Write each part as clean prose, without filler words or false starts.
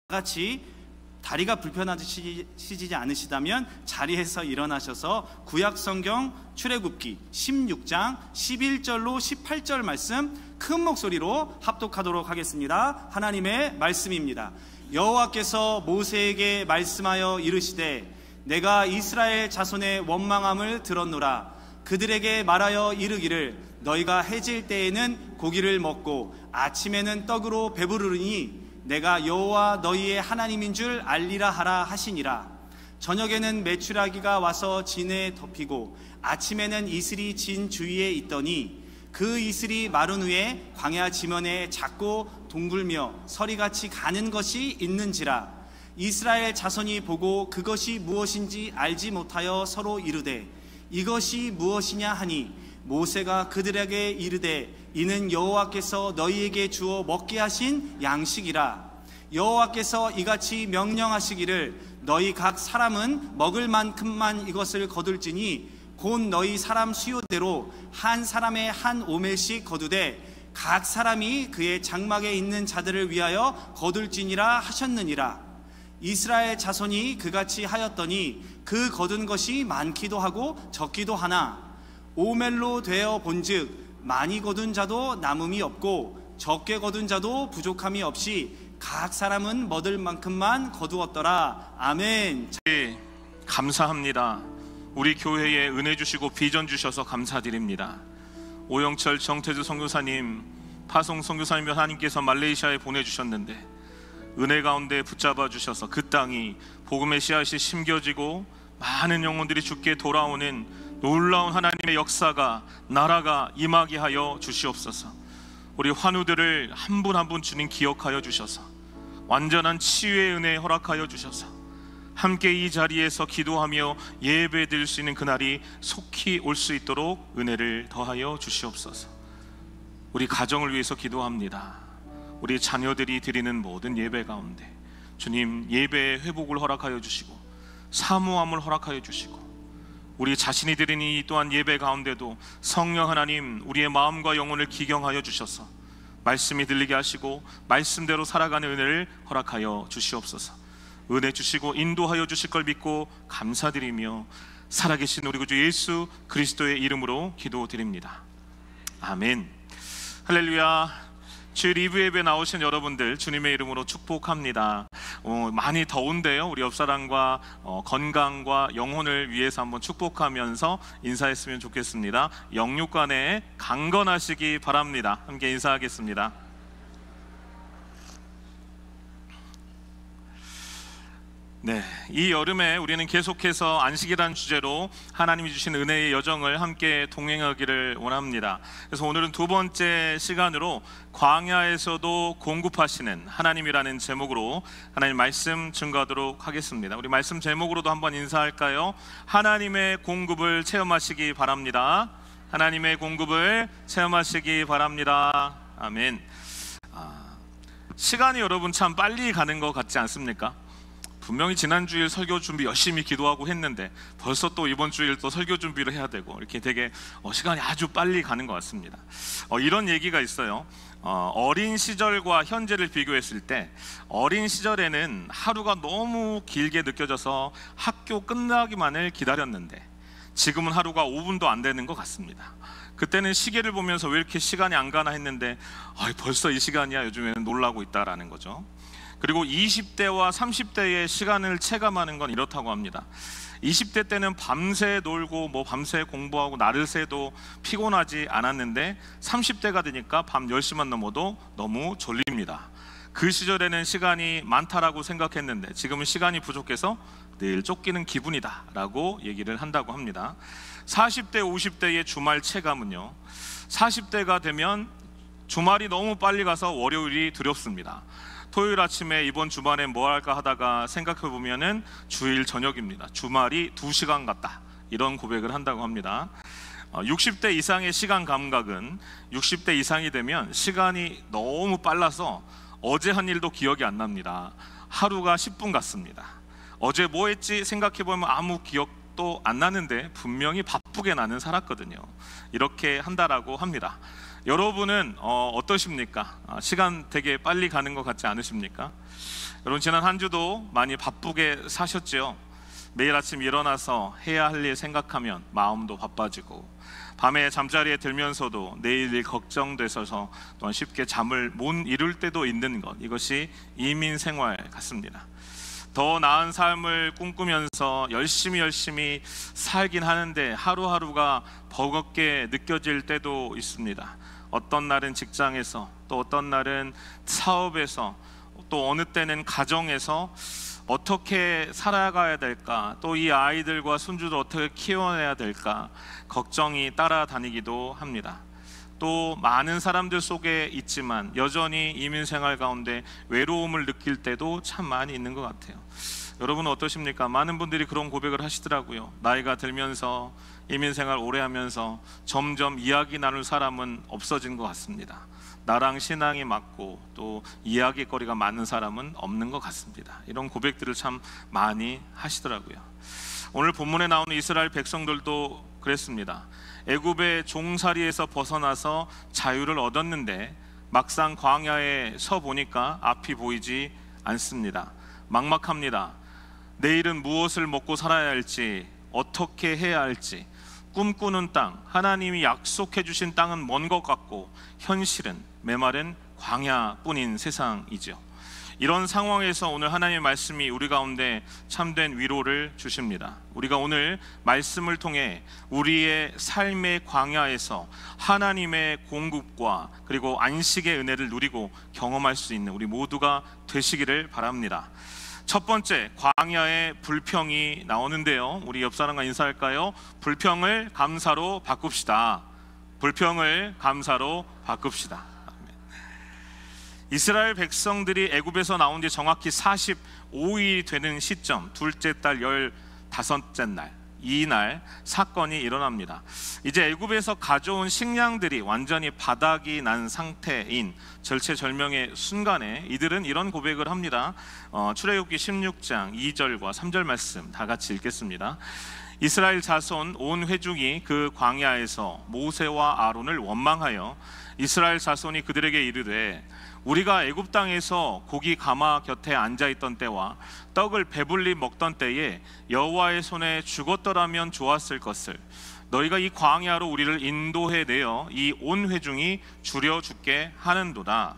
같이 다리가 불편하시지 않으시다면 자리에서 일어나셔서 구약성경 출애굽기 16장 11절로 18절 말씀 큰 목소리로 합독하도록 하겠습니다. 하나님의 말씀입니다. 여호와께서 모세에게 말씀하여 이르시되 내가 이스라엘 자손의 원망함을 들었노라. 그들에게 말하여 이르기를 너희가 해질 때에는 고기를 먹고 아침에는 떡으로 배부르니 내가 여호와 너희의 하나님인 줄 알리라 하라 하시니라. 저녁에는 메추라기가 와서 진에 덮이고 아침에는 이슬이 진 주위에 있더니 그 이슬이 마른 후에 광야 지면에 작고 둥글며 서리같이 가는 것이 있는지라. 이스라엘 자손이 보고 그것이 무엇인지 알지 못하여 서로 이르되 이것이 무엇이냐 하니 모세가 그들에게 이르되 이는 여호와께서 너희에게 주어 먹게 하신 양식이라. 여호와께서 이같이 명령하시기를 너희 각 사람은 먹을 만큼만 이것을 거둘지니 곧 너희 사람 수요대로 한 사람의 한 오멜씩 거두되 각 사람이 그의 장막에 있는 자들을 위하여 거둘지니라 하셨느니라. 이스라엘 자손이 그같이 하였더니 그 거둔 것이 많기도 하고 적기도 하나 오멜로 되어 본즉 많이 거둔 자도 남음이 없고 적게 거둔 자도 부족함이 없이 각 사람은 먹을 만큼만 거두었더라. 아멘. 감사합니다. 우리 교회에 은혜 주시고 비전 주셔서 감사드립니다. 오영철 정태주 선교사님, 파송 선교사님 하나님께서 말레이시아에 보내주셨는데 은혜 가운데 붙잡아 주셔서 그 땅이 복음의 씨앗이 심겨지고 많은 영혼들이 주께 돌아오는 놀라운 하나님의 역사가 나라가 임하게 하여 주시옵소서. 우리 환우들을 한 분 한 분 주님 기억하여 주셔서 완전한 치유의 은혜 허락하여 주셔서 함께 이 자리에서 기도하며 예배 드릴 수 있는 그날이 속히 올 수 있도록 은혜를 더하여 주시옵소서. 우리 가정을 위해서 기도합니다. 우리 자녀들이 드리는 모든 예배 가운데 주님 예배의 회복을 허락하여 주시고 사모함을 허락하여 주시고 우리 자신이 드리는 이 또한 예배 가운데도 성령 하나님 우리의 마음과 영혼을 기경하여 주셔서 말씀이 들리게 하시고 말씀대로 살아가는 은혜를 허락하여 주시옵소서. 은혜 주시고 인도하여 주실 걸 믿고 감사드리며 살아계신 우리 구주 예수 그리스도의 이름으로 기도드립니다. 아멘. 할렐루야. 주일 2부 예배 나오신 여러분들 주님의 이름으로 축복합니다. 많이 더운데요, 우리 옆사람과 건강과 영혼을 위해서 한번 축복하면서 인사했으면 좋겠습니다. 영육간에 강건하시기 바랍니다. 함께 인사하겠습니다. 네, 이 여름에 우리는 계속해서 안식이라는 주제로 하나님이 주신 은혜의 여정을 함께 동행하기를 원합니다. 그래서 오늘은 두 번째 시간으로 광야에서도 공급하시는 하나님이라는 제목으로 하나님 말씀 증거하도록 하겠습니다. 우리 말씀 제목으로도 한번 인사할까요? 하나님의 공급을 체험하시기 바랍니다. 하나님의 공급을 체험하시기 바랍니다. 아멘. 시간이 여러분 참 빨리 가는 것 같지 않습니까? 분명히 지난주일 설교 준비 열심히 기도하고 했는데 벌써 또 이번 주일 또 설교 준비를 해야 되고 이렇게 되게 시간이 아주 빨리 가는 것 같습니다. 이런 얘기가 있어요. 어린 시절과 현재를 비교했을 때 어린 시절에는 하루가 너무 길게 느껴져서 학교 끝나기만을 기다렸는데 지금은 하루가 5분도 안 되는 것 같습니다. 그때는 시계를 보면서 왜 이렇게 시간이 안 가나 했는데 벌써 이 시간이야 요즘에는 놀라고 있다라는 거죠. 그리고 20대와 30대의 시간을 체감하는 건 이렇다고 합니다. 20대 때는 밤새 놀고 밤새 공부하고 날을 새도 피곤하지 않았는데 30대가 되니까 밤 10시만 넘어도 너무 졸립니다. 그 시절에는 시간이 많다라고 생각했는데 지금은 시간이 부족해서 늘 쫓기는 기분이다 라고 얘기를 한다고 합니다. 40대, 50대의 주말 체감은요, 40대가 되면 주말이 너무 빨리 가서 월요일이 두렵습니다. 토요일 아침에 이번 주말에 뭐 할까 하다가 생각해보면은 주일 저녁입니다. 주말이 2시간 같다, 이런 고백을 한다고 합니다. 60대 이상의 시간 감각은 60대 이상이 되면 시간이 너무 빨라서 어제 한 일도 기억이 안 납니다. 하루가 10분 같습니다. 어제 뭐 했지 생각해보면 아무 기억도 안 나는데 분명히 바쁘게 나는 살았거든요. 이렇게 한다라고 합니다. 여러분은 어떠십니까? 시간 되게 빨리 가는 것 같지 않으십니까? 여러분, 지난 한 주도 많이 바쁘게 사셨죠? 매일 아침 일어나서 해야 할 일 생각하면 마음도 바빠지고, 밤에 잠자리에 들면서도 내일 일 걱정돼서 또한 쉽게 잠을 못 이룰 때도 있는 것, 이것이 이민 생활 같습니다. 더 나은 삶을 꿈꾸면서 열심히 살긴 하는데 하루하루가 버겁게 느껴질 때도 있습니다. 어떤 날은 직장에서, 또 어떤 날은 사업에서, 또 어느 때는 가정에서 어떻게 살아가야 될까, 또 이 아이들과 손주도 어떻게 키워내야 될까 걱정이 따라다니기도 합니다. 또 많은 사람들 속에 있지만 여전히 이민생활 가운데 외로움을 느낄 때도 참 많이 있는 것 같아요. 여러분은 어떠십니까? 많은 분들이 그런 고백을 하시더라고요. 나이가 들면서, 이민생활 오래 하면서 점점 이야기 나눌 사람은 없어진 것 같습니다. 나랑 신앙이 맞고 또 이야기거리가 맞는 사람은 없는 것 같습니다. 이런 고백들을 참 많이 하시더라고요. 오늘 본문에 나오는 이스라엘 백성들도 그랬습니다. 애굽의 종살이에서 벗어나서 자유를 얻었는데 막상 광야에 서 보니까 앞이 보이지 않습니다. 막막합니다. 내일은 무엇을 먹고 살아야 할지, 어떻게 해야 할지, 꿈꾸는 땅, 하나님이 약속해 주신 땅은 먼 것 같고 현실은 메마른 광야뿐인 세상이죠. 이런 상황에서 오늘 하나님의 말씀이 우리 가운데 참된 위로를 주십니다. 우리가 오늘 말씀을 통해 우리의 삶의 광야에서 하나님의 공급과 그리고 안식의 은혜를 누리고 경험할 수 있는 우리 모두가 되시기를 바랍니다. 첫 번째, 광야의 불평이 나오는데요. 우리 옆 사람과 인사할까요? 불평을 감사로 바꿉시다. 불평을 감사로 바꿉시다. 이스라엘 백성들이 애굽에서 나온 지 정확히 45일이 되는 시점, 둘째 달 15째 날, 이날 사건이 일어납니다. 이제 애굽에서 가져온 식량들이 완전히 바닥이 난 상태인 절체절명의 순간에 이들은 이런 고백을 합니다. 출애굽기 16장 2절과 3절 말씀 다 같이 읽겠습니다. 이스라엘 자손 온 회중이 그 광야에서 모세와 아론을 원망하여 이스라엘 자손이 그들에게 이르되 우리가 애굽 땅에서 고기 가마 곁에 앉아있던 때와 떡을 배불리 먹던 때에 여호와의 손에 죽었더라면 좋았을 것을 너희가 이 광야로 우리를 인도해 내어 이 온 회중이 줄여 죽게 하는도다.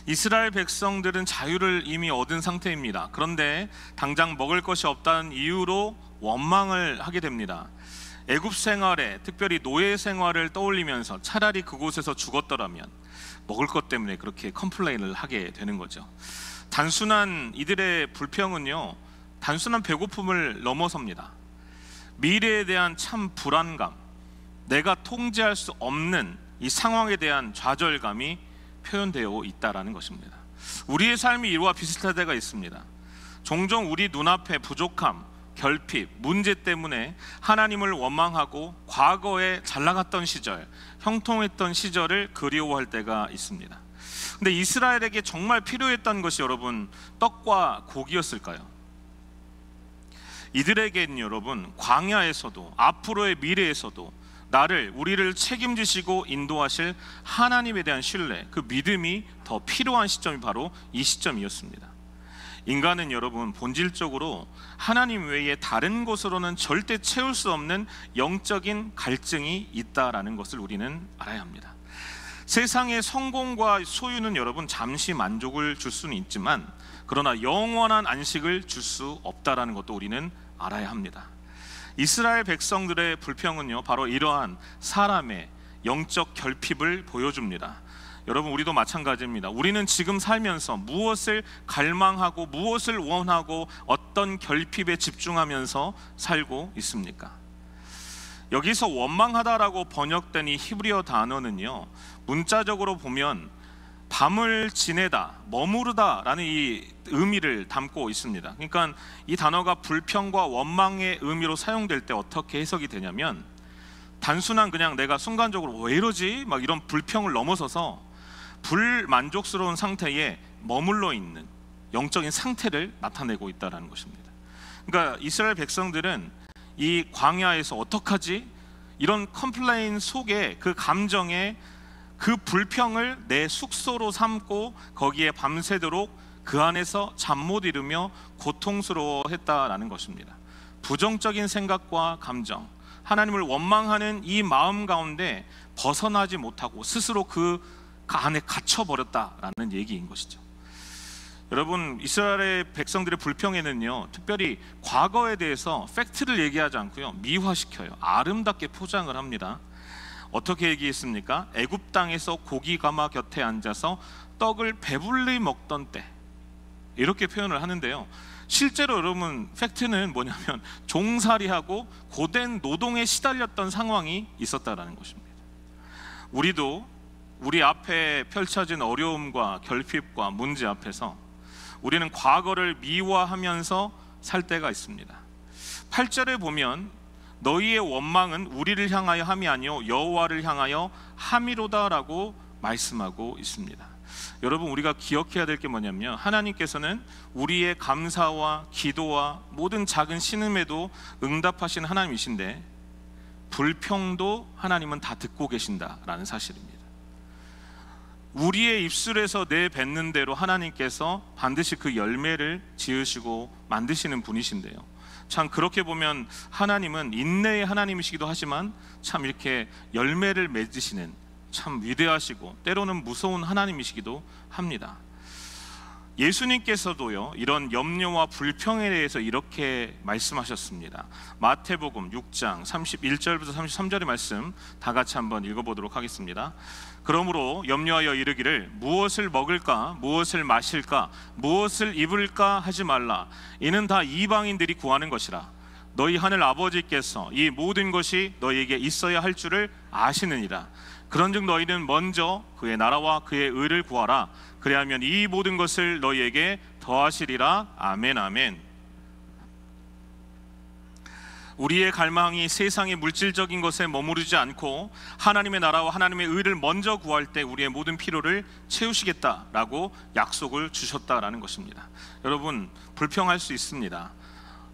이스라엘 백성들은 자유를 이미 얻은 상태입니다. 그런데 당장 먹을 것이 없다는 이유로 원망을 하게 됩니다. 애굽 생활에, 특별히 노예 생활을 떠올리면서 차라리 그곳에서 죽었더라면, 먹을 것 때문에 그렇게 컴플레인을 하게 되는 거죠. 단순한 이들의 불평은요, 단순한 배고픔을 넘어섭니다. 미래에 대한 참 불안감, 내가 통제할 수 없는 이 상황에 대한 좌절감이 표현되어 있다는 것입니다. 우리의 삶이 이와 비슷할 때가 있습니다. 종종 우리 눈앞에 부족함, 결핍, 문제 때문에 하나님을 원망하고 과거에 잘 나갔던 시절, 형통했던 시절을 그리워할 때가 있습니다. 근데 이스라엘에게 정말 필요했던 것이 여러분 떡과 고기였을까요? 이들에게는 여러분 광야에서도 앞으로의 미래에서도 우리를 책임지시고 인도하실 하나님에 대한 신뢰, 그 믿음이 더 필요한 시점이 바로 이 시점이었습니다. 인간은 여러분 본질적으로 하나님 외에 다른 것으로는 절대 채울 수 없는 영적인 갈증이 있다라는 것을 우리는 알아야 합니다. 세상의 성공과 소유는 여러분 잠시 만족을 줄 수는 있지만 그러나 영원한 안식을 줄 수 없다라는 것도 우리는 알아야 합니다. 이스라엘 백성들의 불평은요 바로 이러한 사람의 영적 결핍을 보여줍니다. 여러분 우리도 마찬가지입니다. 우리는 지금 살면서 무엇을 갈망하고 무엇을 원하고 어떤 결핍에 집중하면서 살고 있습니까? 여기서 원망하다라고 번역된 이 히브리어 단어는요 문자적으로 보면 밤을 지내다, 머무르다 라는 이 의미를 담고 있습니다. 그러니까 이 단어가 불평과 원망의 의미로 사용될 때 어떻게 해석이 되냐면 단순한 그냥 내가 순간적으로 왜 이러지? 막 이런 불평을 넘어서서 불만족스러운 상태에 머물러 있는 영적인 상태를 나타내고 있다는 것입니다. 그러니까 이스라엘 백성들은 이 광야에서 어떡하지? 이런 컴플레인 속에 그 감정에 그 불평을 내 숙소로 삼고 거기에 밤새도록 그 안에서 잠 못 이루며 고통스러워했다라는 것입니다. 부정적인 생각과 감정, 하나님을 원망하는 이 마음 가운데 벗어나지 못하고 스스로 그 안에 갇혀버렸다라는 얘기인 것이죠. 여러분, 이스라엘의 백성들의 불평에는요, 특별히 과거에 대해서 팩트를 얘기하지 않고요, 미화시켜요. 아름답게 포장을 합니다. 어떻게 얘기했습니까? 애굽 땅에서 고기 가마 곁에 앉아서 떡을 배불리 먹던 때, 이렇게 표현을 하는데요, 실제로 여러분 팩트는 뭐냐면 종살이하고 고된 노동에 시달렸던 상황이 있었다라는 것입니다. 우리도 우리 앞에 펼쳐진 어려움과 결핍과 문제 앞에서 우리는 과거를 미화하면서 살 때가 있습니다. 8절에 보면 너희의 원망은 우리를 향하여 함이 아니요 여호와를 향하여 함이로다라고 말씀하고 있습니다. 여러분, 우리가 기억해야 될 게 뭐냐면 하나님께서는 우리의 감사와 기도와 모든 작은 신음에도 응답하시는 하나님이신데 불평도 하나님은 다 듣고 계신다라는 사실입니다. 우리의 입술에서 내뱉는 대로 하나님께서 반드시 그 열매를 지으시고 만드시는 분이신데요, 참 그렇게 보면 하나님은 인내의 하나님이시기도 하지만 참 이렇게 열매를 맺으시는 참 위대하시고 때로는 무서운 하나님이시기도 합니다. 예수님께서도요, 이런 염려와 불평에 대해서 이렇게 말씀하셨습니다. 마태복음 6장 31절부터 33절의 말씀 다 같이 한번 읽어보도록 하겠습니다. 그러므로 염려하여 이르기를 무엇을 먹을까, 무엇을 마실까, 무엇을 입을까 하지 말라. 이는 다 이방인들이 구하는 것이라. 너희 하늘 아버지께서 이 모든 것이 너희에게 있어야 할 줄을 아시느니라. 그런즉 너희는 먼저 그의 나라와 그의 의를 구하라. 그리하면 이 모든 것을 너희에게 더하시리라. 아멘, 아멘. 우리의 갈망이 세상의 물질적인 것에 머무르지 않고 하나님의 나라와 하나님의 의를 먼저 구할 때 우리의 모든 필요를 채우시겠다라고 약속을 주셨다라는 것입니다. 여러분, 불평할 수 있습니다.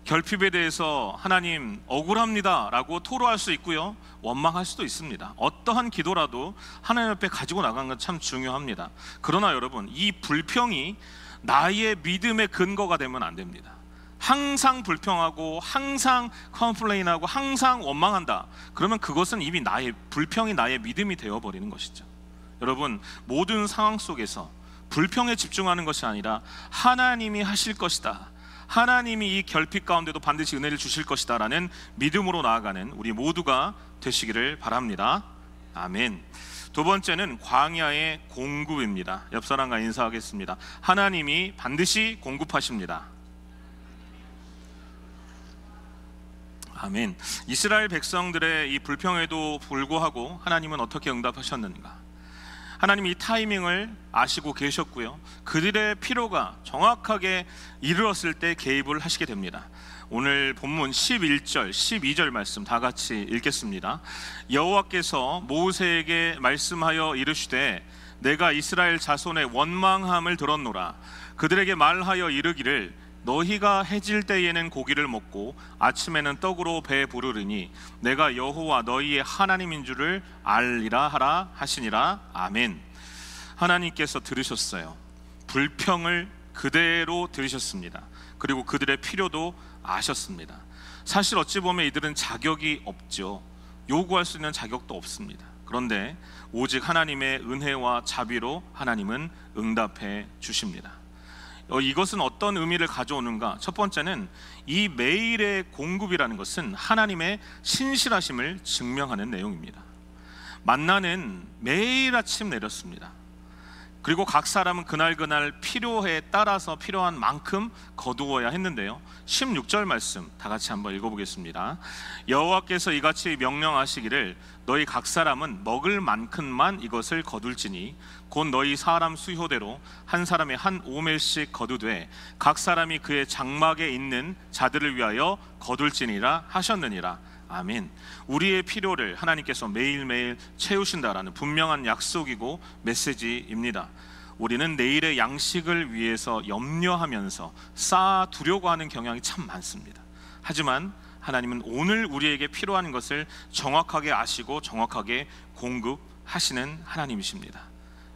결핍에 대해서 하나님 억울합니다 라고 토로할 수 있고요, 원망할 수도 있습니다. 어떠한 기도라도 하나님 앞에 가지고 나가는 건 참 중요합니다. 그러나 여러분, 이 불평이 나의 믿음의 근거가 되면 안 됩니다. 항상 불평하고 항상 컴플레인하고 항상 원망한다, 그러면 그것은 이미 나의 불평이 나의 믿음이 되어버리는 것이죠. 여러분, 모든 상황 속에서 불평에 집중하는 것이 아니라 하나님이 하실 것이다, 하나님이 이 결핍 가운데도 반드시 은혜를 주실 것이다 라는 믿음으로 나아가는 우리 모두가 되시기를 바랍니다. 아멘. 두 번째는 광야의 공급입니다. 옆 사람과 인사하겠습니다. 하나님이 반드시 공급하십니다. 아멘. 이스라엘 백성들의 이 불평에도 불구하고 하나님은 어떻게 응답하셨는가? 하나님이 이 타이밍을 아시고 계셨고요, 그들의 필요가 정확하게 이르렀을 때 개입을 하시게 됩니다. 오늘 본문 11절, 12절 말씀 다 같이 읽겠습니다. 여호와께서 모세에게 말씀하여 이르시되 내가 이스라엘 자손의 원망함을 들었노라. 그들에게 말하여 이르기를 너희가 해질 때에는 고기를 먹고 아침에는 떡으로 배 부르리니 내가 여호와 너희의 하나님인 줄을 알리라 하라 하시니라. 아멘. 하나님께서 들으셨어요. 불평을 그대로 들으셨습니다. 그리고 그들의 필요도 아셨습니다. 사실 어찌 보면 이들은 자격이 없죠. 요구할 수 있는 자격도 없습니다. 그런데 오직 하나님의 은혜와 자비로 하나님은 응답해 주십니다. 이것은 어떤 의미를 가져오는가? 첫 번째는 이 매일의 공급이라는 것은 하나님의 신실하심을 증명하는 내용입니다. 만나는 매일 아침 내렸습니다. 그리고 각 사람은 그날 필요에 따라서 필요한 만큼 거두어야 했는데요, 16절 말씀 다 같이 한번 읽어보겠습니다. 여호와께서 이같이 명령하시기를 너희 각 사람은 먹을 만큼만 이것을 거둘지니 곧 너희 사람 수효대로 한 사람이 한 오멜씩 거두되 각 사람이 그의 장막에 있는 자들을 위하여 거둘지니라 하셨느니라. 아멘. 우리의 필요를 하나님께서 매일매일 채우신다라는 분명한 약속이고 메시지입니다. 우리는 내일의 양식을 위해서 염려하면서 쌓아두려고 하는 경향이 참 많습니다. 하지만 하나님은 오늘 우리에게 필요한 것을 정확하게 아시고 정확하게 공급하시는 하나님이십니다.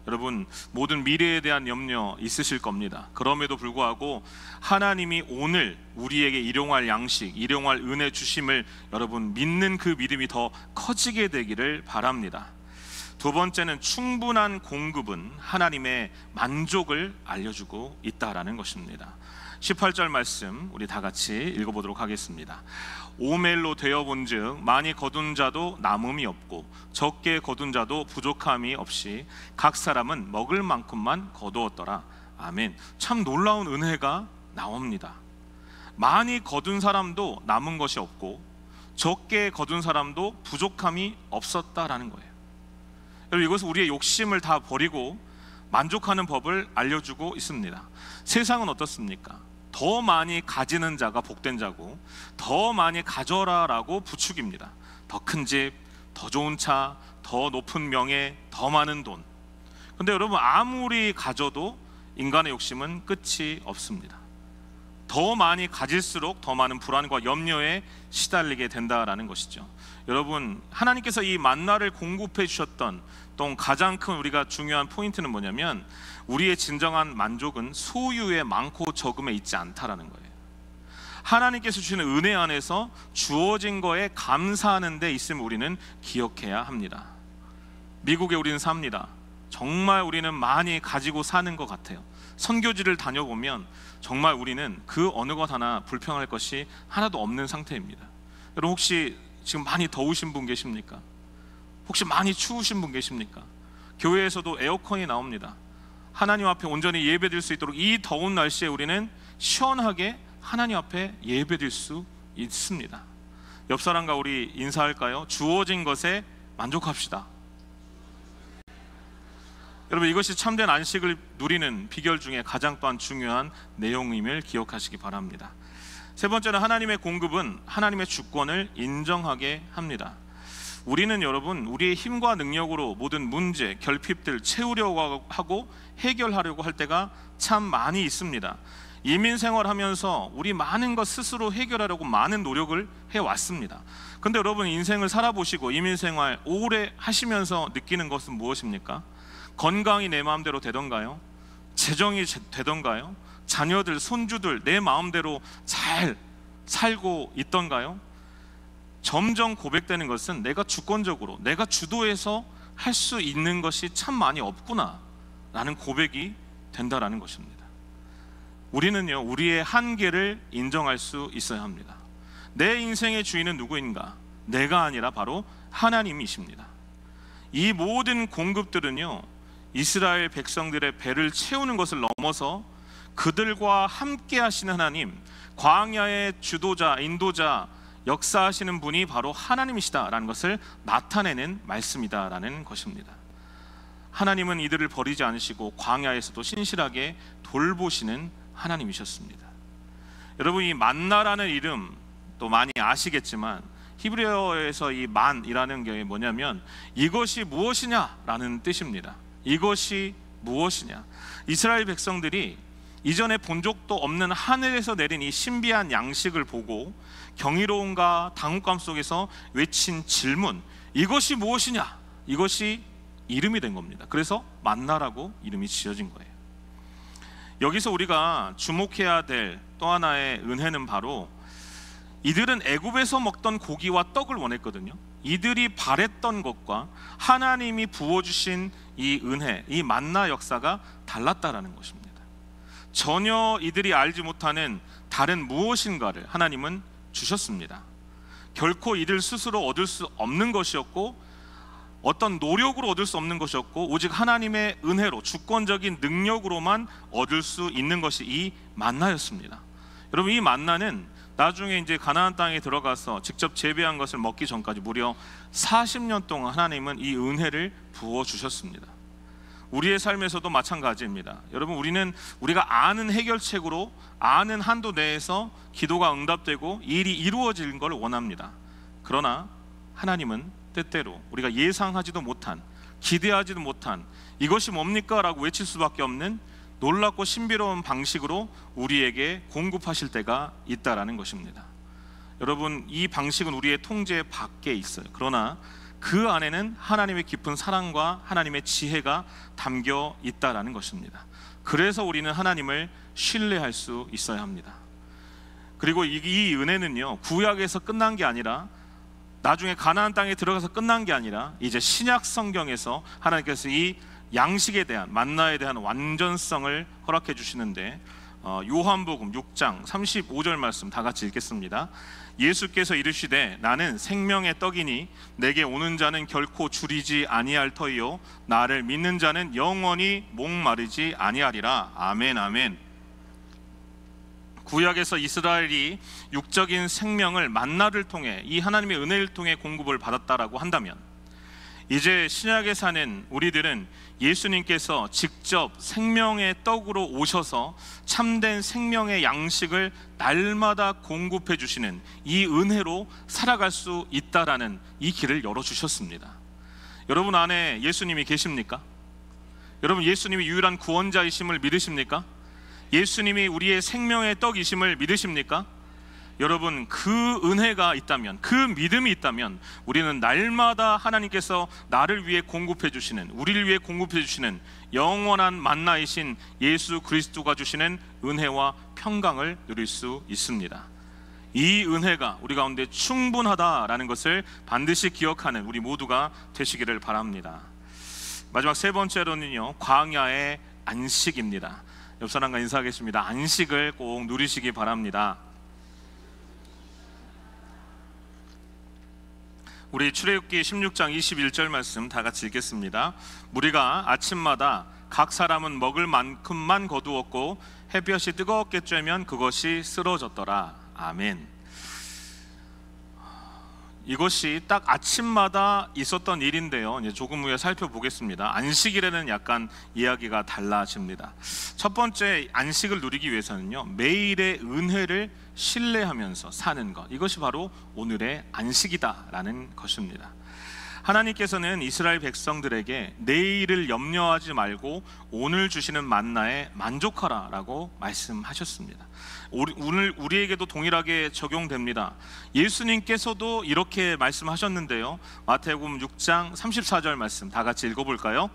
여러분, 모든 미래에 대한 염려 있으실 겁니다. 그럼에도 불구하고 하나님이 오늘 우리에게 일용할 양식, 일용할 은혜 주심을 여러분 믿는 그 믿음이 더 커지게 되기를 바랍니다. 두 번째는 충분한 공급은 하나님의 만족을 알려주고 있다라는 것입니다. 18절 말씀 우리 다 같이 읽어보도록 하겠습니다. 오멜로 되어본즉 많이 거둔 자도 남음이 없고 적게 거둔 자도 부족함이 없이 각 사람은 먹을 만큼만 거두었더라. 아멘. 참 놀라운 은혜가 나옵니다. 많이 거둔 사람도 남은 것이 없고 적게 거둔 사람도 부족함이 없었다라는 거예요. 여러분, 이것은 우리의 욕심을 다 버리고 만족하는 법을 알려주고 있습니다. 세상은 어떻습니까? 더 많이 가지는 자가 복된 자고 더 많이 가져라라고 부축입니다. 더 큰 집, 더 좋은 차, 더 높은 명예, 더 많은 돈. 근데 여러분, 아무리 가져도 인간의 욕심은 끝이 없습니다. 더 많이 가질수록 더 많은 불안과 염려에 시달리게 된다라는 것이죠. 여러분, 하나님께서 이 만나를 공급해 주셨던 또 가장 큰 우리가 중요한 포인트는 뭐냐면 우리의 진정한 만족은 소유의 많고 적음에 있지 않다라는 거예요. 하나님께서 주시는 은혜 안에서 주어진 거에 감사하는 데 있음을 우리는 기억해야 합니다. 미국에 우리는 삽니다. 정말 우리는 많이 가지고 사는 것 같아요. 선교지를 다녀보면 정말 우리는 그 어느 것 하나 불평할 것이 하나도 없는 상태입니다. 여러분, 혹시 지금 많이 더우신 분 계십니까? 혹시 많이 추우신 분 계십니까? 교회에서도 에어컨이 나옵니다. 하나님 앞에 온전히 예배드릴 수 있도록 이 더운 날씨에 우리는 시원하게 하나님 앞에 예배드릴 수 있습니다. 옆 사람과 우리 인사할까요? 주어진 것에 만족합시다. 여러분, 이것이 참된 안식을 누리는 비결 중에 가장 또한 중요한 내용임을 기억하시기 바랍니다. 세 번째는 하나님의 공급은 하나님의 주권을 인정하게 합니다. 우리는 여러분, 우리의 힘과 능력으로 모든 문제, 결핍들 채우려고 하고 해결하려고 할 때가 참 많이 있습니다. 이민 생활하면서 우리 많은 것 스스로 해결하려고 많은 노력을 해왔습니다. 근데 여러분, 인생을 살아보시고 이민 생활 오래 하시면서 느끼는 것은 무엇입니까? 건강이 내 마음대로 되던가요? 재정이 되던가요? 자녀들, 손주들 내 마음대로 잘 살고 있던가요? 점점 고백되는 것은 내가 주권적으로, 내가 주도해서 할 수 있는 것이 참 많이 없구나 라는 고백이 된다라는 것입니다. 우리는요, 우리의 한계를 인정할 수 있어야 합니다. 내 인생의 주인은 누구인가? 내가 아니라 바로 하나님이십니다. 이 모든 공급들은요, 이스라엘 백성들의 배를 채우는 것을 넘어서 그들과 함께 하시는 하나님, 광야의 주도자, 인도자, 역사하시는 분이 바로 하나님이시다라는 것을 나타내는 말씀이다라는 것입니다. 하나님은 이들을 버리지 않으시고 광야에서도 신실하게 돌보시는 하나님이셨습니다. 여러분, 이 만나라는 이름 또 많이 아시겠지만 히브리어에서 이 만이라는 게 뭐냐면 이것이 무엇이냐라는 뜻입니다. 이것이 무엇이냐? 이스라엘 백성들이 이전에 본 적도 없는 하늘에서 내린 이 신비한 양식을 보고 경이로움과 당혹감 속에서 외친 질문, 이것이 무엇이냐? 이것이 이름이 된 겁니다. 그래서 만나라고 이름이 지어진 거예요. 여기서 우리가 주목해야 될 또 하나의 은혜는 바로 이들은 애굽에서 먹던 고기와 떡을 원했거든요. 이들이 바랬던 것과 하나님이 부어주신 이 은혜, 이 만나 역사가 달랐다라는 것입니다. 전혀 이들이 알지 못하는 다른 무엇인가를 하나님은 주셨습니다. 결코 이들 스스로 얻을 수 없는 것이었고 어떤 노력으로 얻을 수 없는 것이었고 오직 하나님의 은혜로 주권적인 능력으로만 얻을 수 있는 것이 이 만나였습니다. 여러분, 이 만나는 나중에 이제 가나안 땅에 들어가서 직접 재배한 것을 먹기 전까지 무려 40년 동안 하나님은 이 은혜를 부어 주셨습니다. 우리의 삶에서도 마찬가지입니다. 여러분, 우리는 우리가 아는 해결책으로 아는 한도 내에서 기도가 응답되고 일이 이루어질 걸 원합니다. 그러나 하나님은 때때로 우리가 예상하지도 못한, 기대하지도 못한 이것이 뭡니까? 라고 외칠 수밖에 없는 놀랍고 신비로운 방식으로 우리에게 공급하실 때가 있다라는 것입니다. 여러분, 이 방식은 우리의 통제 밖에 있어요. 그러나 그 안에는 하나님의 깊은 사랑과 하나님의 지혜가 담겨 있다라는 것입니다. 그래서 우리는 하나님을 신뢰할 수 있어야 합니다. 그리고 이 은혜는요, 구약에서 끝난 게 아니라, 나중에 가나안 땅에 들어가서 끝난 게 아니라, 이제 신약 성경에서 하나님께서 이 양식에 대한, 만나에 대한 완전성을 허락해 주시는데, 요한복음 6장 35절 말씀 다 같이 읽겠습니다. 예수께서 이르시되 나는 생명의 떡이니 내게 오는 자는 결코 줄이지 아니할 터이요 나를 믿는 자는 영원히 목마르지 아니하리라. 아멘, 아멘. 구약에서 이스라엘이 육적인 생명을 만나를 통해, 이 하나님의 은혜를 통해 공급을 받았다라고 한다면, 이제 신약에 사는 우리들은 예수님께서 직접 생명의 떡으로 오셔서 참된 생명의 양식을 날마다 공급해 주시는 이 은혜로 살아갈 수 있다라는 이 길을 열어주셨습니다. 여러분 안에 예수님이 계십니까? 여러분, 예수님이 유일한 구원자이심을 믿으십니까? 예수님이 우리의 생명의 떡이심을 믿으십니까? 여러분, 그 은혜가 있다면, 그 믿음이 있다면, 우리는 날마다 하나님께서 나를 위해 공급해 주시는, 우리를 위해 공급해 주시는 영원한 만나이신 예수 그리스도가 주시는 은혜와 평강을 누릴 수 있습니다. 이 은혜가 우리 가운데 충분하다라는 것을 반드시 기억하는 우리 모두가 되시기를 바랍니다. 마지막 세 번째로는요, 광야의 안식입니다. 옆 사람과 인사하겠습니다. 안식을 꼭 누리시기 바랍니다. 우리 출애굽기 16장 21절 말씀 다 같이 읽겠습니다. 무리가 아침마다 각 사람은 먹을 만큼만 거두었고 햇볕이 뜨겁게 쬐면 그것이 쓰러졌더라. 아멘. 이것이 딱 아침마다 있었던 일인데요, 이제 조금 후에 살펴보겠습니다. 안식일에는 약간 이야기가 달라집니다. 첫 번째, 안식을 누리기 위해서는요, 매일의 은혜를 신뢰하면서 사는 것, 이것이 바로 오늘의 안식이다라는 것입니다. 하나님께서는 이스라엘 백성들에게 내일을 염려하지 말고 오늘 주시는 만나에 만족하라라고 말씀하셨습니다. 오늘 우리에게도 동일하게 적용됩니다. 예수님께서도 이렇게 말씀하셨는데요, 마태복음 6장 34절 말씀 다 같이 읽어볼까요?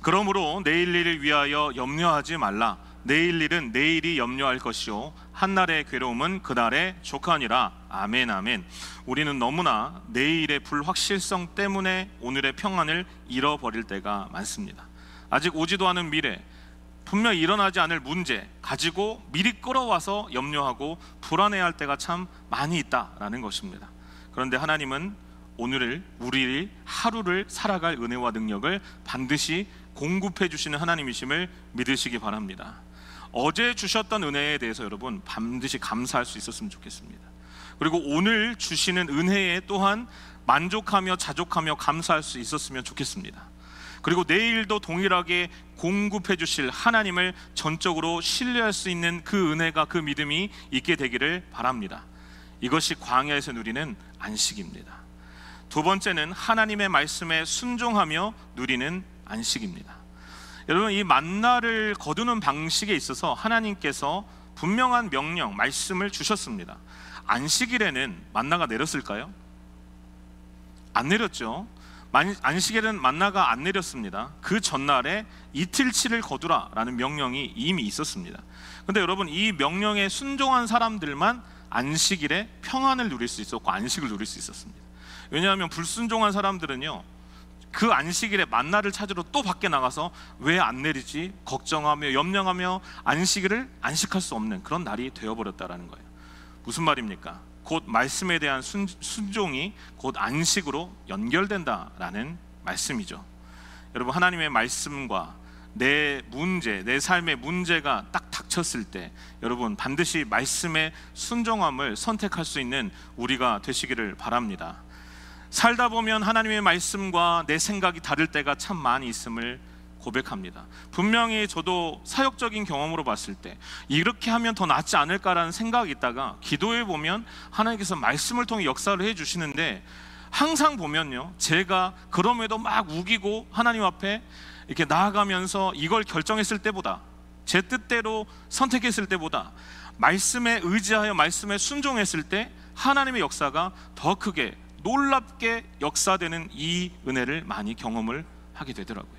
그러므로 내일 일을 위하여 염려하지 말라. 내일 일은 내일이 염려할 것이요 한날의 괴로움은 그날의 족하니라. 아멘, 아멘. 우리는 너무나 내일의 불확실성 때문에 오늘의 평안을 잃어버릴 때가 많습니다. 아직 오지도 않은 미래, 분명히 일어나지 않을 문제 가지고 미리 끌어와서 염려하고 불안해할 때가 참 많이 있다라는 것입니다. 그런데 하나님은 오늘을, 우리 하루를 살아갈 은혜와 능력을 반드시 공급해 주시는 하나님이심을 믿으시기 바랍니다. 어제 주셨던 은혜에 대해서 여러분 반드시 감사할 수 있었으면 좋겠습니다. 그리고 오늘 주시는 은혜에 또한 만족하며 자족하며 감사할 수 있었으면 좋겠습니다. 그리고 내일도 동일하게 공급해 주실 하나님을 전적으로 신뢰할 수 있는 그 은혜가, 그 믿음이 있게 되기를 바랍니다. 이것이 광야에서 누리는 안식입니다. 두 번째는 하나님의 말씀에 순종하며 누리는 안식입니다. 여러분, 이 만나를 거두는 방식에 있어서 하나님께서 분명한 명령, 말씀을 주셨습니다. 안식일에는 만나가 내렸을까요? 안 내렸죠. 안식일에는 만나가 안 내렸습니다. 그 전날에 이틀치를 거두라 라는 명령이 이미 있었습니다. 근데 여러분, 이 명령에 순종한 사람들만 안식일에 평안을 누릴 수 있었고 안식을 누릴 수 있었습니다. 왜냐하면 불순종한 사람들은요, 그 안식일에 만나를 찾으러 또 밖에 나가서 왜 안 내리지 걱정하며 염려하며 안식일을 안식할 수 없는 그런 날이 되어버렸다라는 거예요. 무슨 말입니까? 곧 말씀에 대한 순종이 곧 안식으로 연결된다라는 말씀이죠. 여러분, 하나님의 말씀과 내 문제, 내 삶의 문제가 딱 닥쳤을 때 여러분 반드시 말씀의 순종함을 선택할 수 있는 우리가 되시기를 바랍니다. 살다 보면 하나님의 말씀과 내 생각이 다를 때가 참 많이 있음을 고백합니다. 분명히 저도 사역적인 경험으로 봤을 때 이렇게 하면 더 낫지 않을까라는 생각이 있다가 기도해 보면 하나님께서 말씀을 통해 역사를 해주시는데, 항상 보면요, 제가 그럼에도 막 우기고 하나님 앞에 이렇게 나아가면서 이걸 결정했을 때보다, 제 뜻대로 선택했을 때보다 말씀에 의지하여 말씀에 순종했을 때 하나님의 역사가 더 크게 놀랍게 역사되는 이 은혜를 많이 경험을 하게 되더라고요.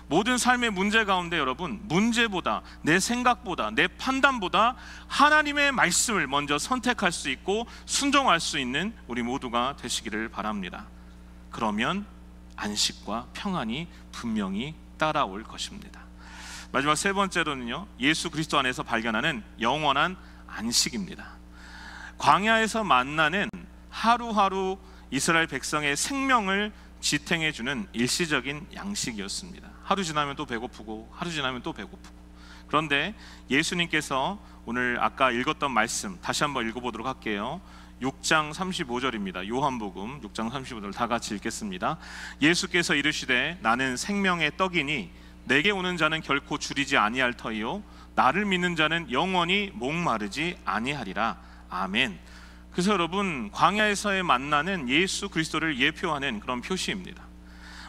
모든 삶의 문제 가운데 여러분, 문제보다, 내 생각보다, 내 판단보다 하나님의 말씀을 먼저 선택할 수 있고 순종할 수 있는 우리 모두가 되시기를 바랍니다. 그러면 안식과 평안이 분명히 따라올 것입니다. 마지막 세 번째로는요, 예수 그리스도 안에서 발견하는 영원한 안식입니다. 광야에서 만나는 하루하루 이스라엘 백성의 생명을 지탱해주는 일시적인 양식이었습니다. 하루 지나면 또 배고프고 하루 지나면 또 배고프고. 그런데 예수님께서 오늘 아까 읽었던 말씀 다시 한번 읽어보도록 할게요. 6장 35절입니다. 요한복음 6장 35절 다 같이 읽겠습니다. 예수께서 이르시되 나는 생명의 떡이니 내게 오는 자는 결코 줄이지 아니할 터이요 나를 믿는 자는 영원히 목마르지 아니하리라. 아멘. 그래서 여러분, 광야에서의 만나는 예수 그리스도를 예표하는 그런 표시입니다.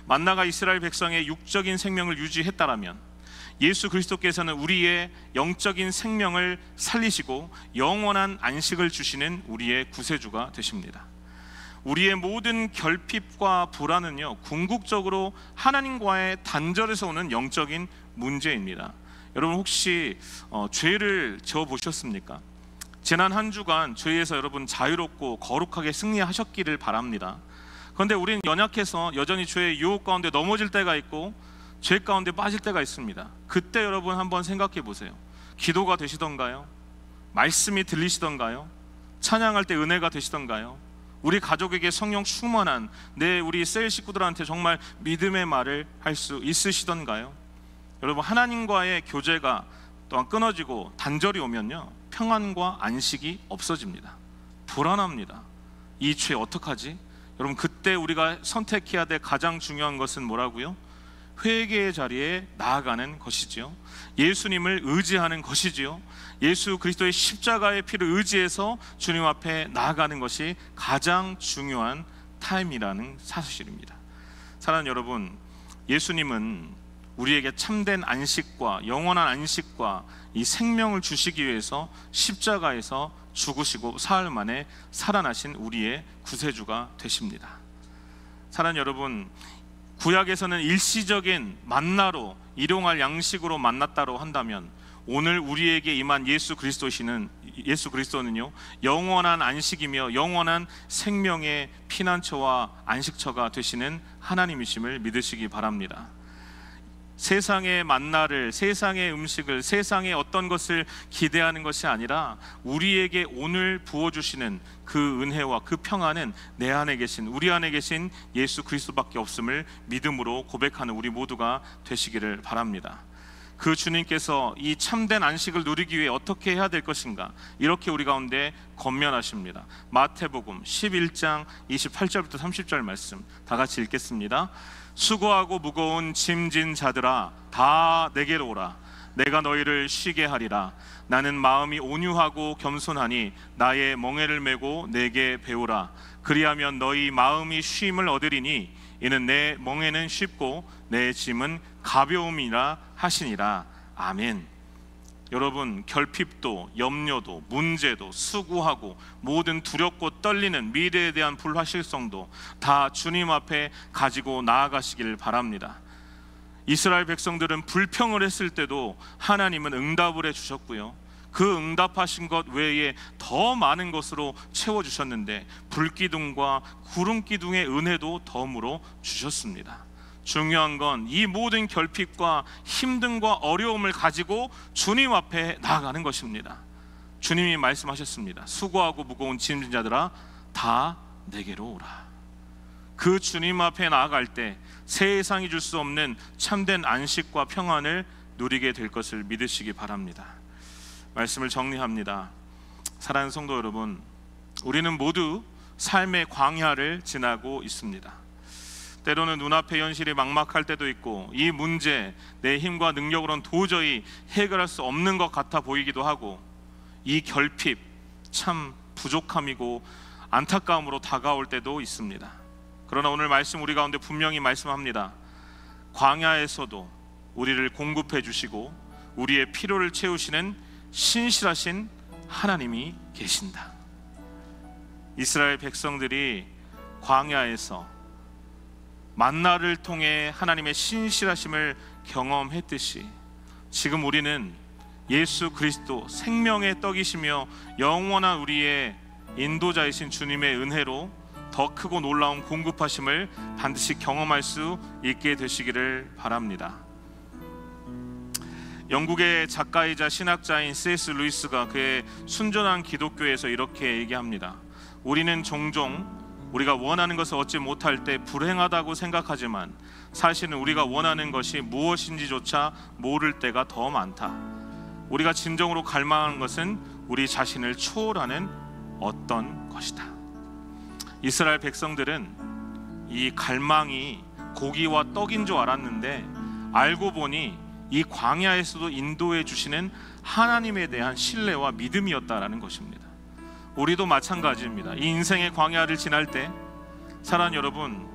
만나가 이스라엘 백성의 육적인 생명을 유지했다라면 예수 그리스도께서는 우리의 영적인 생명을 살리시고 영원한 안식을 주시는 우리의 구세주가 되십니다. 우리의 모든 결핍과 불안은요, 궁극적으로 하나님과의 단절에서 오는 영적인 문제입니다. 여러분 혹시 죄를 지어보셨습니까? 지난 한 주간 죄에서 여러분 자유롭고 거룩하게 승리하셨기를 바랍니다. 그런데 우리는 연약해서 여전히 죄의 유혹 가운데 넘어질 때가 있고 죄 가운데 빠질 때가 있습니다. 그때 여러분 한번 생각해 보세요. 기도가 되시던가요? 말씀이 들리시던가요? 찬양할 때 은혜가 되시던가요? 우리 가족에게 성령 충만한 우리 셀 식구들한테 정말 믿음의 말을 할 수 있으시던가요? 여러분, 하나님과의 교제가 또한 끊어지고 단절이 오면요, 평안과 안식이 없어집니다. 불안합니다. 이 죄 어떡하지? 여러분, 그때 우리가 선택해야 될 가장 중요한 것은 뭐라고요? 회개의 자리에 나아가는 것이지요. 예수님을 의지하는 것이지요. 예수 그리스도의 십자가의 피를 의지해서 주님 앞에 나아가는 것이 가장 중요한 타임이라는 사실입니다. 사랑하는 여러분, 예수님은 우리에게 참된 안식과 영원한 안식과 이 생명을 주시기 위해서 십자가에서 죽으시고 사흘 만에 살아나신 우리의 구세주가 되십니다. 사랑하는 여러분, 구약에서는 일시적인 만나로 일용할 양식으로 만났다고 한다면 오늘 우리에게 임한 예수 그리스도는요, 영원한 안식이며 영원한 생명의 피난처와 안식처가 되시는 하나님이심을 믿으시기 바랍니다. 세상의 만나를, 세상의 음식을, 세상의 어떤 것을 기대하는 것이 아니라 우리에게 오늘 부어주시는 그 은혜와 그 평안은 내 안에 계신, 우리 안에 계신 예수 그리스도밖에 없음을 믿음으로 고백하는 우리 모두가 되시기를 바랍니다. 그 주님께서 이 참된 안식을 누리기 위해 어떻게 해야 될 것인가, 이렇게 우리 가운데 권면하십니다. 마태복음 11장 28절부터 30절 말씀 다 같이 읽겠습니다. 수고하고 무거운 짐진 자들아, 다 내게로 오라. 내가 너희를 쉬게 하리라. 나는 마음이 온유하고 겸손하니 나의 멍에를 메고 내게 배우라. 그리하면 너희 마음이 쉼을 얻으리니 이는 내 멍에는 쉽고 내 짐은 가벼움이라 하시니라. 아멘. 여러분, 결핍도 염려도 문제도 수고하고 모든 두렵고 떨리는 미래에 대한 불확실성도 다 주님 앞에 가지고 나아가시길 바랍니다. 이스라엘 백성들은 불평을 했을 때도 하나님은 응답을 해주셨고요, 그 응답하신 것 외에 더 많은 것으로 채워주셨는데 불기둥과 구름기둥의 은혜도 덤으로 주셨습니다. 중요한 건 이 모든 결핍과 힘듦과 어려움을 가지고 주님 앞에 나아가는 것입니다. 주님이 말씀하셨습니다. 수고하고 무거운 짐진 자들아, 다 내게로 오라. 그 주님 앞에 나아갈 때 세상이 줄 수 없는 참된 안식과 평안을 누리게 될 것을 믿으시기 바랍니다. 말씀을 정리합니다. 사랑하는 성도 여러분, 우리는 모두 삶의 광야를 지나고 있습니다. 때로는 눈앞의 현실이 막막할 때도 있고 이 문제 내 힘과 능력으로는 도저히 해결할 수 없는 것 같아 보이기도 하고 이 결핍 참 부족함이고 안타까움으로 다가올 때도 있습니다. 그러나 오늘 말씀 우리 가운데 분명히 말씀합니다. 광야에서도 우리를 공급해 주시고 우리의 필요를 채우시는 신실하신 하나님이 계신다. 이스라엘 백성들이 광야에서 만나를 통해 하나님의 신실하심을 경험했듯이 지금 우리는 예수 그리스도 생명의 떡이시며 영원한 우리의 인도자이신 주님의 은혜로 더 크고 놀라운 공급하심을 반드시 경험할 수 있게 되시기를 바랍니다. 영국의 작가이자 신학자인 C.S. 루이스가 그의 순전한 기독교에서 이렇게 얘기합니다. 우리는 종종 우리가 원하는 것을 얻지 못할 때 불행하다고 생각하지만 사실은 우리가 원하는 것이 무엇인지조차 모를 때가 더 많다. 우리가 진정으로 갈망하는 것은 우리 자신을 초월하는 어떤 것이다. 이스라엘 백성들은 이 갈망이 고기와 떡인 줄 알았는데 알고 보니 이 광야에서도 인도해 주시는 하나님에 대한 신뢰와 믿음이었다라는 것입니다. 우리도 마찬가지입니다. 이 인생의 광야를 지날 때 사랑하는 여러분,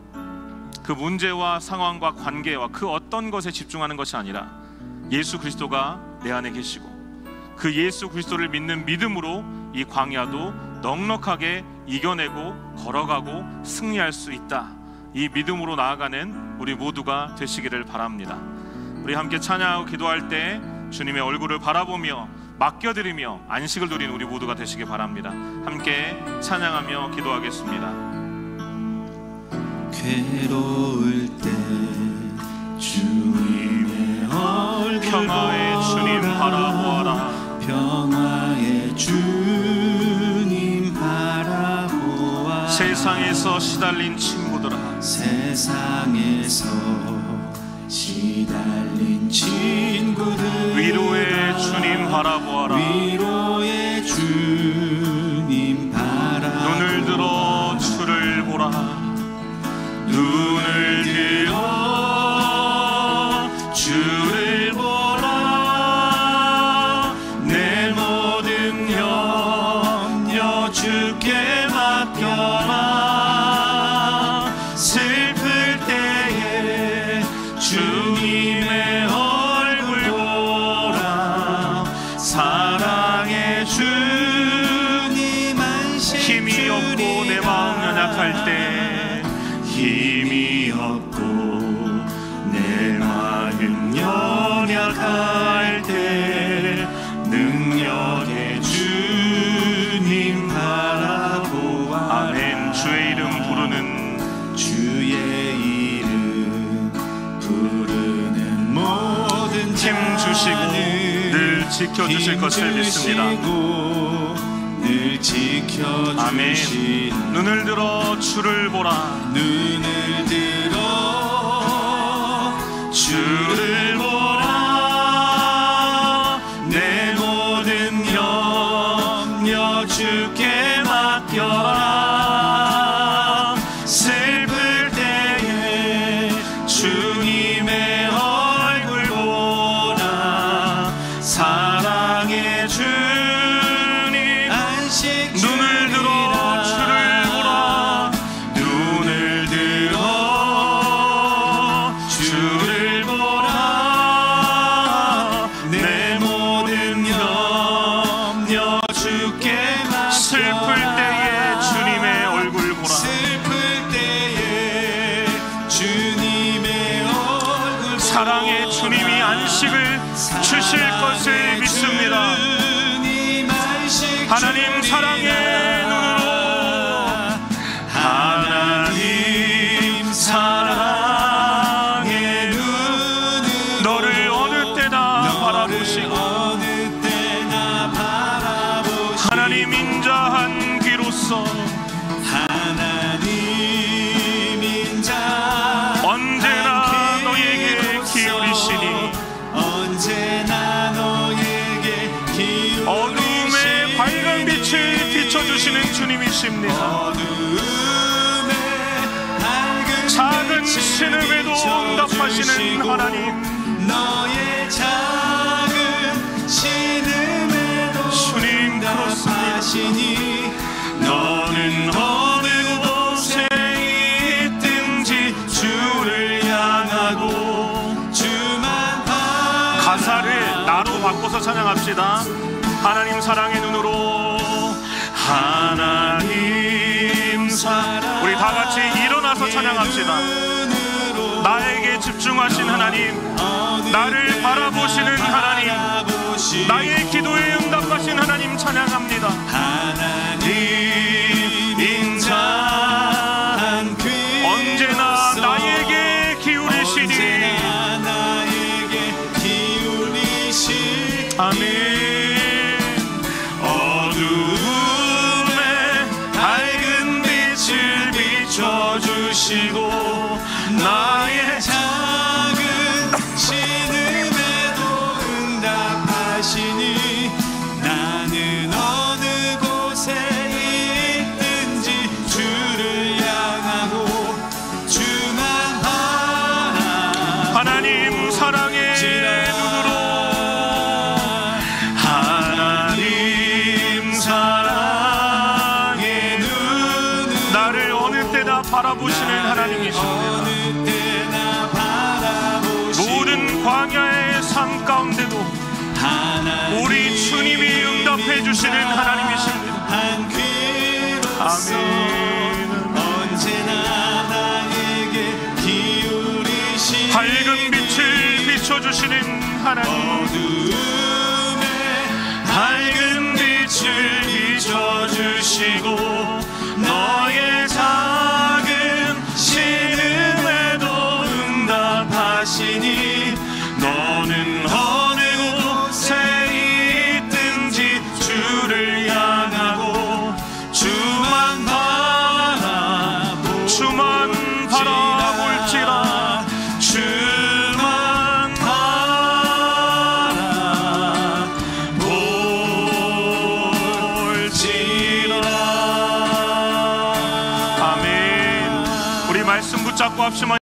그 문제와 상황과 관계와 그 어떤 것에 집중하는 것이 아니라 예수 그리스도가 내 안에 계시고 그 예수 그리스도를 믿는 믿음으로 이 광야도 넉넉하게 이겨내고 걸어가고 승리할 수 있다. 이 믿음으로 나아가는 우리 모두가 되시기를 바랍니다. 우리 함께 찬양하고 기도할 때 주님의 얼굴을 바라보며 맡겨드리며 안식을 누리는 우리 모두가 되시기 바랍니다. 함께 찬양하며 기도하겠습니다. 괴로울 때 주님의 얼굴 평화의 주님 바라보아라. 평화의 주님 바라보아라. 세상에서 시달린 친구들아, 세상에서 시달린 친구들 위로의 주님 바라보아라. 위로의 주님 바라보아라. 눈을 들어 주를 보라. 눈을 들어 주를 보라. 내 모든 염려 주께 맡겨라. 슬플 때에 주님의 얼굴 보라. 사랑의 주님 안식 힘이 없고 내 마음 연약할 때, 힘이 없고 내 마음 연약할 때 능력의 주님 바라보아. 아멘. 주의 이름 부르는 주의 이름 부르는 모든 힘 주시고 늘 지켜주실 것을 믿습니다. 늘 지켜주신 아멘. 눈을 들어 주를 보라. 눈을 들어 주를 보라. 내 모든 염려 주께 맡겨라. 슬플 때에 주님의 얼굴 보라. 사랑의 주님 안식 눈을 들어 주를 보라. 눈을 들어 주를 보라. 내 모든 염려 주께 맡겨. 슬플 때에 주님의 얼굴 보라. 슬플 때에 주님의 얼굴. 사랑의 주님이 안식을 주실 것을 믿습니다. 하나님 사랑의 눈으로, 하나님 사랑의 눈으로 너를 어느 때나 바라보시고 어느 때나 바라보시고 하나님 인자한 귀로서 하나님 인자 언제나 너에게 기울이시니 언제나 너에게 기울이시니 어둠의 밝은 빛을 비춰주시는 주님이십니다. 어둠의 밝은 작은 빛을 신음에도 응답하시는 하나님, 너의 작은 신음에도 주님 응답하시니 너는 어느 곳에 있든지 주를 향하고 주만 바라보라. 가사를 나로 바꿔서 찬양합시다. 하나님 사랑의 눈으로, 하나님 사랑. 우리 다 같이 일어나서 찬양합시다. 나에게 집중하신 하나님, 나를 바라보시는 하나님, 나의 기도에 응답하신 하나님 찬양합니다. 하나님 인자한 귀 언제나 나에게 기울이시니. 아멘. 어두움에 밝은 빛을 비춰주시고 나의 작은 신음에도 응답하시니 나는 어느 곳에 있든지 주를 향하고 주만 바라. 하나님 사랑의 눈으로, 하나님 사랑의 눈으로 나를 어느 때나 바라보시는 하나님이십니다. 모든 광야의 삶 가운데도 우리 주님이 응답해 주시는 하나님이십니다. 아멘. 언제나 나에게 기울이시니 밝은 빛을 비춰주시는 하나님, 어두움에 밝은 빛을 비춰주시고 너의 작은 신음에도 응답하시니 너는 어느 곳에 있든지 주를 향하고 주만 바라볼지라. 주만 바라볼지라. 아멘. 우리 말씀 붙잡고 합시다.